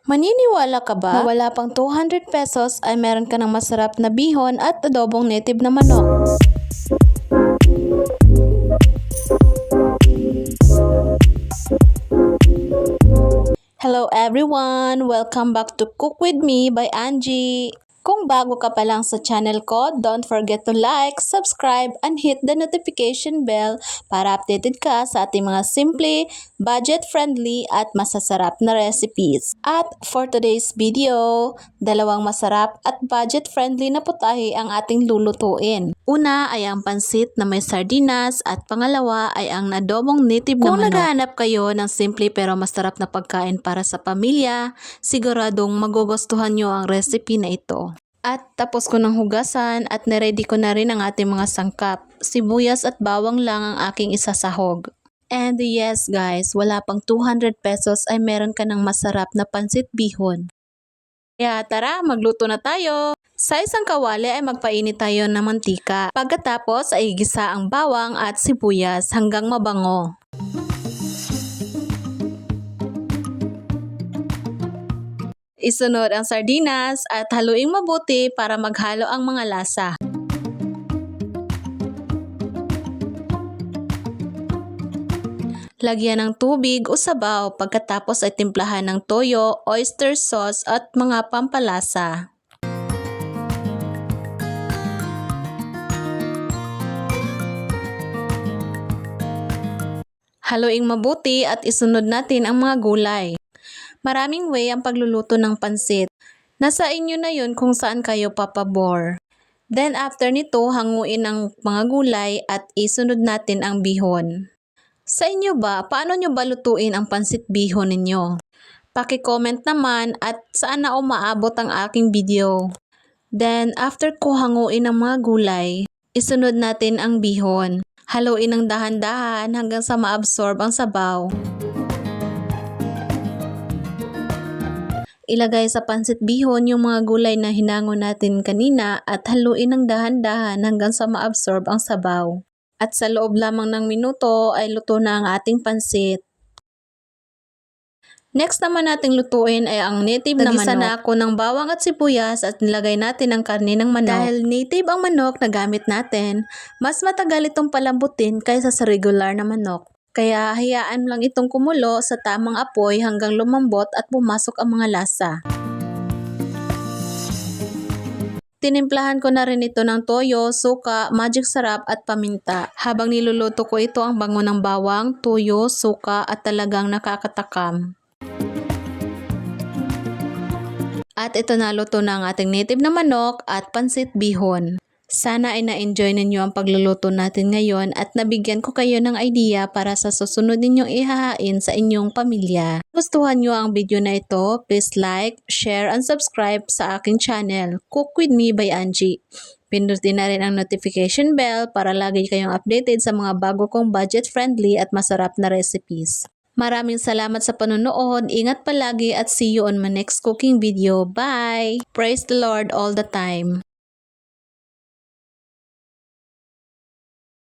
Maniniwala ka ba na wala pang 200 pesos ay meron ka ng masarap na bihon at adobong native na manok? Hello everyone! Welcome back to Cook With Me by Angie. Kung bago ka pa lang sa channel ko, don't forget to like, subscribe, and hit the notification bell para updated ka sa ating mga simple, budget-friendly, at masasarap na recipes. At for today's video, dalawang masarap at budget-friendly na putahe ang ating lulutuin. Una ay ang pansit na may sardinas at pangalawa ay ang adobong native na manok. Kung naghahanap kayo ng simple pero masarap na pagkain para sa pamilya, siguradong magugustuhan nyo ang recipe na ito. At tapos ko ng hugasan at naready ko na rin ang ating mga sangkap. Sibuyas at bawang lang ang aking isasahog. And yes guys, wala pang 200 pesos ay meron ka ng masarap na pansit bihon. Kaya tara, magluto na tayo! Sa isang kawali ay magpainit tayo ng mantika. Pagkatapos ay igisa ang bawang at sibuyas hanggang mabango. Isunod ang sardinas at haluing mabuti para maghalo ang mga lasa. Lagyan ng tubig o sabaw pagkatapos ay timplahan ng toyo, oyster sauce at mga pampalasa. Haluing mabuti at isunod natin ang mga gulay. Maraming way ang pagluluto ng pansit. Nasa inyo na yun kung saan kayo papabor. Then after nito, hanguin ang mga gulay at isunod natin ang bihon. Sa inyo ba, paano nyo ba lutuin ang pansit bihon ninyo? Paki-comment naman at saan na umaabot ang aking video. Then after ko hanguin ang mga gulay, isunod natin ang bihon. Haluin ng dahan-dahan hanggang sa maabsorb ang sabaw. Ilagay sa pansit bihon yung mga gulay na hinango natin kanina at haluin ng dahan-dahan hanggang sa maabsorb ang sabaw. At sa loob lamang ng minuto ay luto na ang ating pansit. Next naman nating lutuin ay ang native na manok. Nagisa na ako ng bawang at sibuyas at nilagay natin ang karne ng manok. Dahil native ang manok na gamit natin, mas matagal itong palambutin kaysa sa regular na manok. Kaya hayaan lang itong kumulo sa tamang apoy hanggang lumambot at pumasok ang mga lasa. Tinimplahan ko na rin ito ng toyo, suka, magic sarap at paminta. Habang niluluto ko ito, ang bango ng bawang, toyo, suka at talagang nakakatakam. At ito na, luto na ang ating native na manok at pansit bihon. Sana ay na-enjoy ninyo ang pagluluto natin ngayon at nabigyan ko kayo ng idea para sa susunod ninyong ihahain sa inyong pamilya. Kung gustuhan nyo ang video na ito, please like, share, and subscribe sa aking channel, Cook With Me by Angie. Pindutin na rin ang notification bell para lagi kayong updated sa mga bago kong budget-friendly at masarap na recipes. Maraming salamat sa panonood, ingat palagi at see you on my next cooking video. Bye! Praise the Lord all the time!